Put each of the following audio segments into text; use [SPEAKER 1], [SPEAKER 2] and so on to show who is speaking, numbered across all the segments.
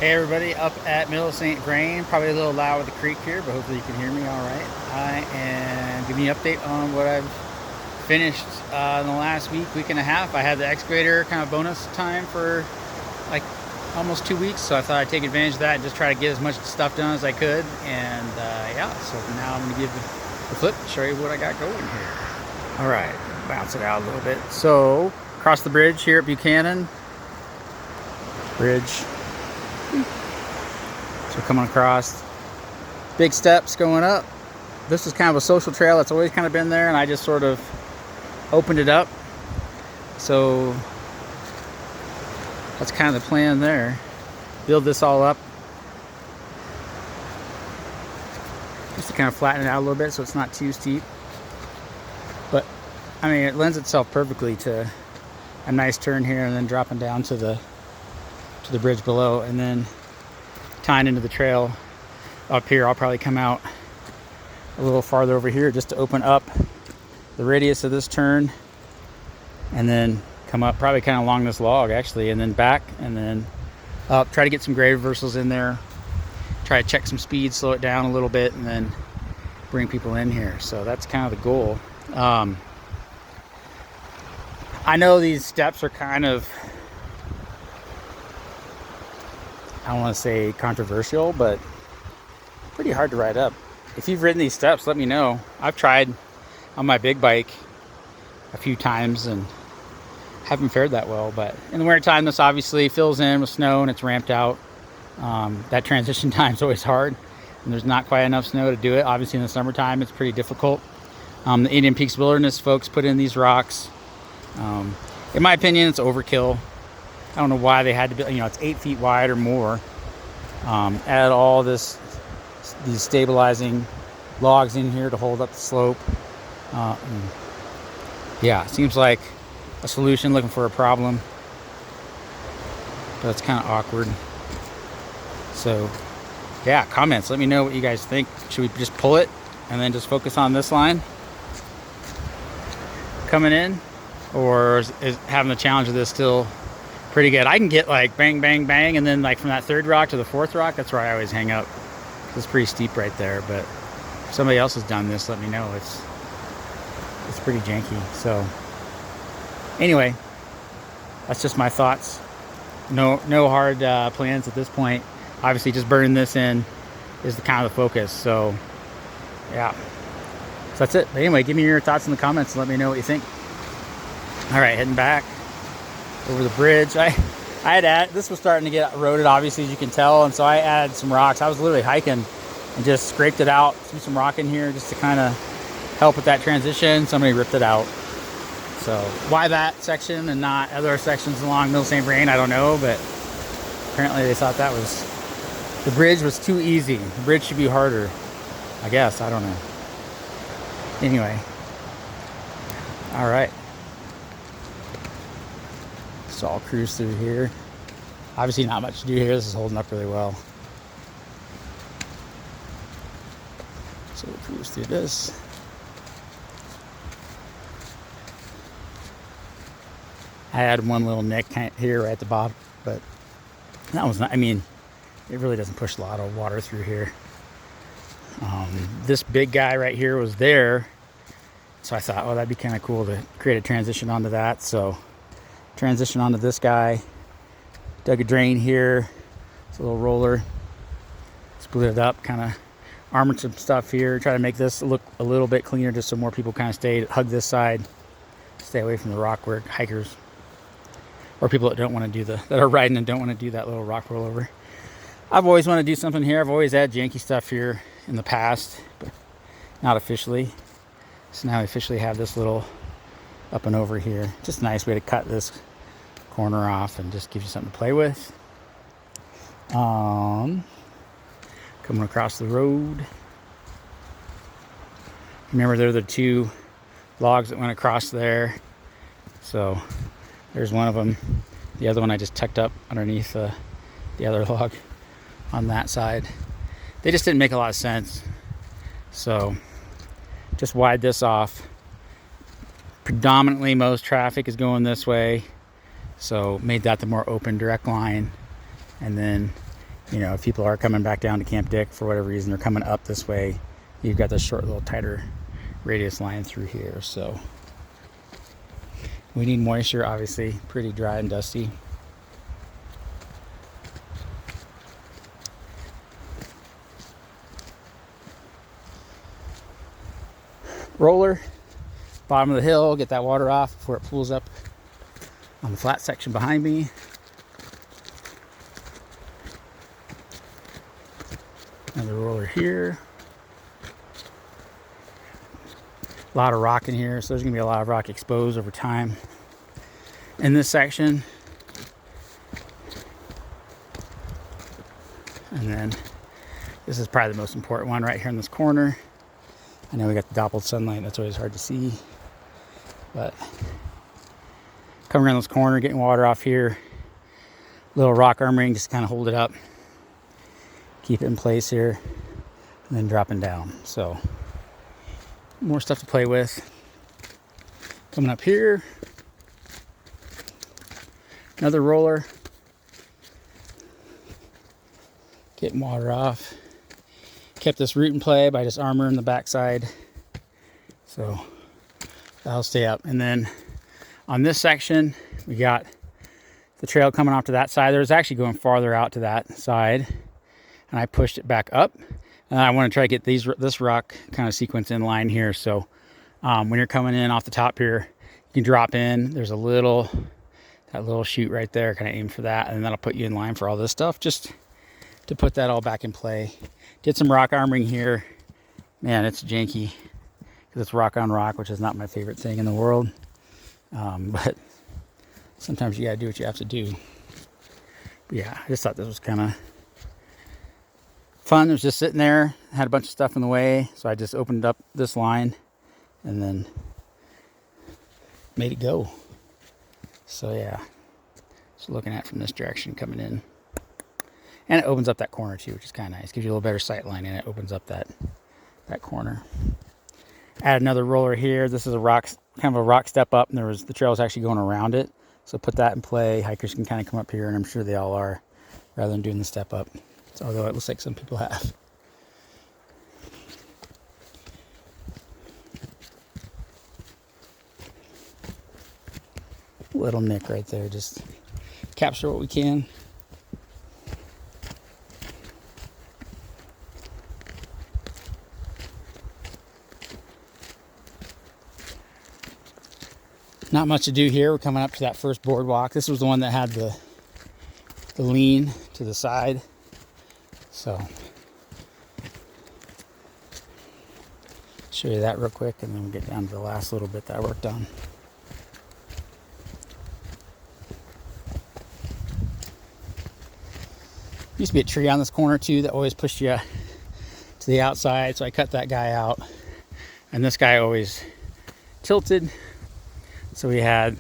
[SPEAKER 1] Hey everybody, up at Middle St. Vrain, probably a little loud with the creek here, but hopefully you can hear me all right. I am giving you an update on what I've finished in the last week and a half. I had the excavator kind of bonus time for like almost 2 weeks, so I thought I'd take advantage of that and just try to get as much stuff done as I could. And yeah, so now I'm going to give the flip, show you what I got going here. All right, bounce it out a little bit. So, across the bridge here at Buchannan, bridge. So coming across, big steps going up. This is kind of a social trail that's always kind of been there, and I just sort of opened it up. So that's kind of the plan there. Build this all up just to kind of flatten it out a little bit so it's not too steep. But I mean, it lends itself perfectly to a nice turn here and then dropping down to the bridge below, and then tying into the trail up here. I'll probably come out a little farther over here just to open up the radius of this turn, and then come up probably kind of along this log actually, and then back and then up. Try to get some grade reversals in there, try to check some speed, slow it down a little bit, and then bring people in here. So that's kind of the goal. I know these steps are kind of, I don't want to say controversial, but pretty hard to ride up. If you've ridden these steps, let me know. I've tried on my big bike a few times and haven't fared that well, but in the winter time, this obviously fills in with snow and it's ramped out. That transition time is always hard, and there's not quite enough snow to do it. Obviously in the summertime, it's pretty difficult. The Indian Peaks Wilderness folks put in these rocks. In my opinion, it's overkill. I don't know why they had to be, it's 8 feet wide or more. Add all these stabilizing logs in here to hold up the slope. Yeah, seems like a solution looking for a problem, but it's kind of awkward. So yeah, comments, let me know what you guys think. Should we just pull it and then just focus on this line coming in, or is having the challenge of this still pretty good? I can get like bang, bang, bang, and then like from that third rock to the fourth rock, that's where I always hang up. It's pretty steep right there, but if somebody else has done this, let me know. It's pretty janky. So anyway, that's just my thoughts. No hard plans at this point. Obviously, just burning this in is the kind of the focus. So yeah, so that's it. But anyway, give me your thoughts in the comments and let me know what you think. All right, heading back over the bridge. I had this was starting to get eroded, obviously, as you can tell, and so I added some rocks. I was literally hiking and just scraped it out, threw some rock in here just to kind of help with that transition. Somebody ripped it out. So why that section and not other sections along Middle St. Vrain, I don't know, but apparently they thought that was, the bridge was too easy. The bridge should be harder, I guess. I don't know. Anyway, all right. So I'll cruise through here. Obviously not much to do here. This is holding up really well. So we'll cruise through this. I had one little nick here right at the bottom, but that was not, I mean, it really doesn't push a lot of water through here. This big guy right here was there, so I thought, oh, that'd be kind of cool to create a transition onto that. So transition onto this guy, dug a drain here, it's a little roller, split it up, kind of armored some stuff here, try to make this look a little bit cleaner just so more people kind of hug this side, stay away from the rock where hikers or people that don't want to do that are riding and don't want to do that little rock rollover. I've always wanted to do something here. I've always had janky stuff here in the past, but not officially. So now I officially have this little up and over here. Just a nice way to cut this corner off and just give you something to play with. Coming across the road. Remember, there are the two logs that went across there. So there's one of them. The other one I just tucked up underneath the other log on that side. They just didn't make a lot of sense. So just wide this off. Predominantly most traffic is going this way, so made that the more open direct line, and then you know, if people are coming back down to Camp Dick for whatever reason, they're coming up this way, you've got this short little tighter radius line through here. So we need moisture, obviously, pretty dry and dusty. Roller, bottom of the hill, get that water off before it pools up on the flat section behind me. Another roller here. A lot of rock in here, so there's going to be a lot of rock exposed over time in this section. And then this is probably the most important one right here in this corner. I know we got the doppled sunlight, that's always hard to see. But coming around this corner, getting water off here. Little rock armoring, just kind of hold it up. Keep it in place here. And then dropping down. So more stuff to play with. Coming up here. Another roller. Getting water off. Kept this root in play by just armoring the backside. So that'll stay up. And then on this section, we got the trail coming off to that side. There's actually going farther out to that side. And I pushed it back up. And I want to try to get this rock kind of sequence in line here. So when you're coming in off the top here, you can drop in. There's that little chute right there. Kind of aim for that. And that'll put you in line for all this stuff. Just to put that all back in play. Did some rock armoring here. Man, it's janky. Because it's rock on rock, which is not my favorite thing in the world. But sometimes you gotta do what you have to do. But yeah, I just thought this was kind of fun. It was just sitting there, had a bunch of stuff in the way, so I just opened up this line and then made it go. So yeah, just looking at it from this direction coming in. And it opens up that corner too, which is kind of nice. Gives you a little better sight line, and it opens up that corner. Add another roller here. This is a rock, kind of a rock step up, and the trail is actually going around it. So put that in play. Hikers can kind of come up here, and I'm sure they all are, rather than doing the step up. So, although it looks like some people have. Little nick right there. Just capture what we can. Not much to do here. We're coming up to that first boardwalk. This was the one that had the lean to the side. So, show you that real quick, and then we'll get down to the last little bit that I worked on. Used to be a tree on this corner too that always pushed you to the outside, so I cut that guy out. And this guy always tilted. So we had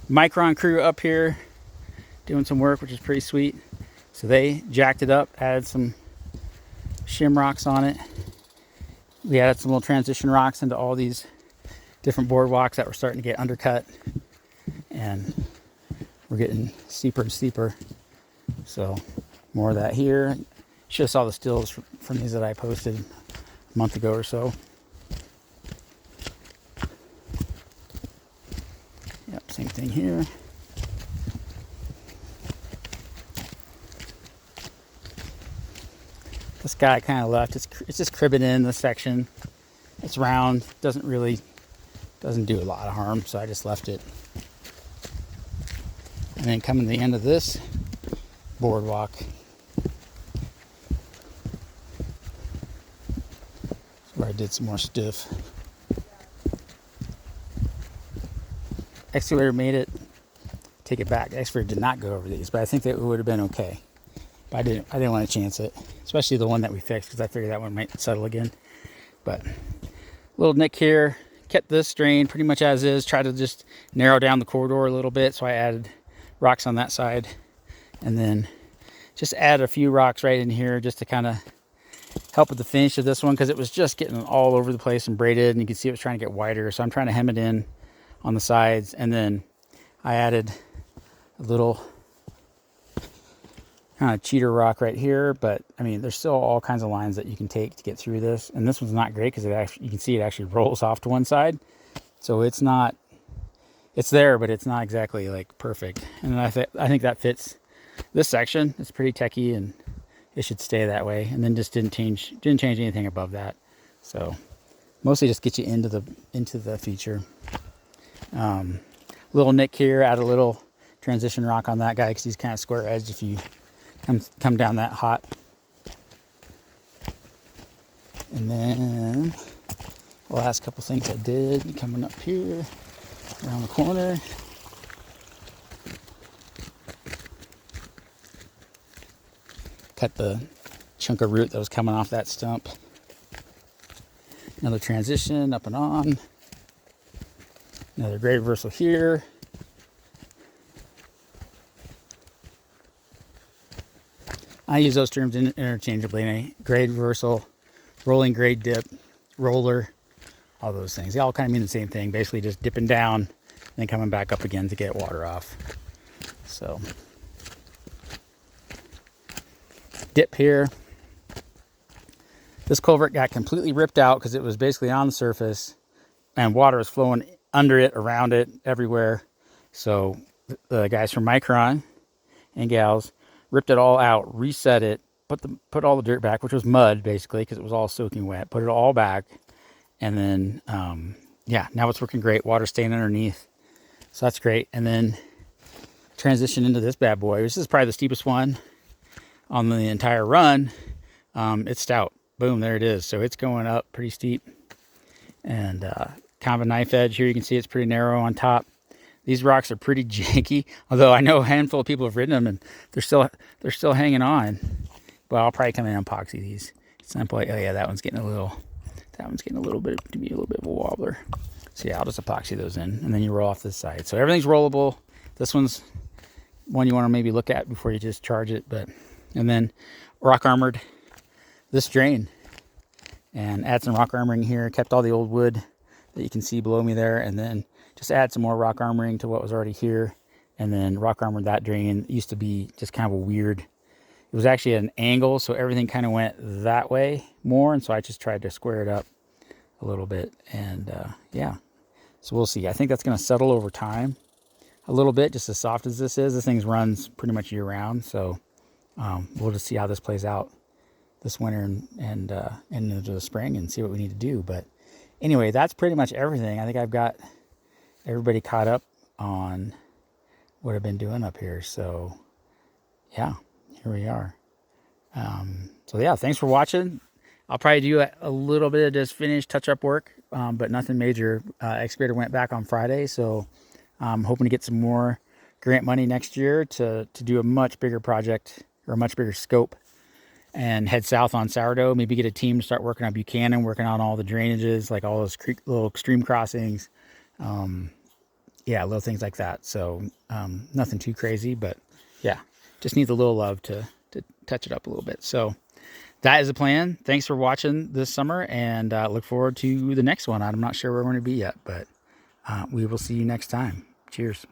[SPEAKER 1] Micron crew up here doing some work, which is pretty sweet. So they jacked it up, added some shim rocks on it. We added some little transition rocks into all these different boardwalks that were starting to get undercut. And we're getting steeper and steeper. So more of that here. You should have saw the stills from these that I posted a month ago or so. Yep, same thing here. This guy kind of left. It's just cribbing in this section. It's round. Doesn't do a lot of harm, so I just left it. And then coming to the end of this boardwalk, where I did some more stuff. Excavator made it. Take it back. The excavator did not go over these, but I think that it would have been okay. But I didn't want to chance it, especially the one that we fixed, because I figured that one might settle again. But little nick here. Kept this drain pretty much as is. Tried to just narrow down the corridor a little bit, so I added rocks on that side, and then just add a few rocks right in here just to kind of help with the finish of this one, because it was just getting all over the place and braided, and you can see it was trying to get wider. So I'm trying to hem it in on the sides, and then I added a little kind of cheater rock right here, but I mean, there's still all kinds of lines that you can take to get through this. And this one's not great because you can see it actually rolls off to one side. So it's not, it's there, but it's not exactly like perfect. And I think that fits this section. It's pretty techy and it should stay that way. And then just didn't change anything above that. So mostly just get you into the feature. Little nick here, add a little transition rock on that guy because he's kind of square edged if you come down that hot. And then the last couple things I did coming up here around the corner. Cut the chunk of root that was coming off that stump. Another transition up and on. Another grade reversal here. I use those terms interchangeably. Grade reversal, rolling grade dip, roller, all those things. They all kind of mean the same thing. Basically just dipping down and then coming back up again to get water off. So dip here. This culvert got completely ripped out because it was basically on the surface and water was flowing under it, around it, everywhere. So the guys from Micron and gals ripped it all out, reset it, put all the dirt back, which was mud basically because it was all soaking wet. Put it all back, and then yeah, now it's working great. Water staying underneath, so that's great. And then transition into this bad boy. This is probably the steepest one on the entire run. It's stout. Boom, there it is. So it's going up pretty steep, and kind of a knife edge here. You can see it's pretty narrow on top. These rocks are pretty janky, although I know a handful of people have ridden them and they're still hanging on. But I'll probably come in and epoxy these at some point. Oh yeah, that one's getting a little bit to be a little bit of a wobbler. So yeah, I'll just epoxy those in, and then you roll off this side. So everything's rollable. This one's one you want to maybe look at before you just charge it. And then rock armored this drain, and add some rock armoring here. Kept all the old wood that you can see below me there, and then just add some more rock armoring to what was already here, and then rock armored that drain. It used to be just kind of a weird, it was actually at an angle, so everything kind of went that way more, and so I just tried to square it up a little bit, and yeah, so we'll see. I think that's going to settle over time a little bit, just as soft as this is. This thing runs pretty much year round, so we'll just see how this plays out this winter and into the spring and see what we need to do. But anyway, that's pretty much everything. I think I've got everybody caught up on what I've been doing up here. So yeah, here we are. So yeah, thanks for watching. I'll probably do a little bit of just finished touch-up work, but nothing major. Excavator went back on Friday, so I'm hoping to get some more grant money next year to do a much bigger project or a much bigger scope, and head south on Sourdough. Maybe get a team to start working on Buchannan, working on all the drainages, like all those little stream crossings. Yeah, little things like that. So nothing too crazy, but yeah, just needs a little love to touch it up a little bit. So that is the plan. Thanks for watching this summer, and look forward to the next one. I'm not sure where we're going to be yet, but we will see you next time. Cheers.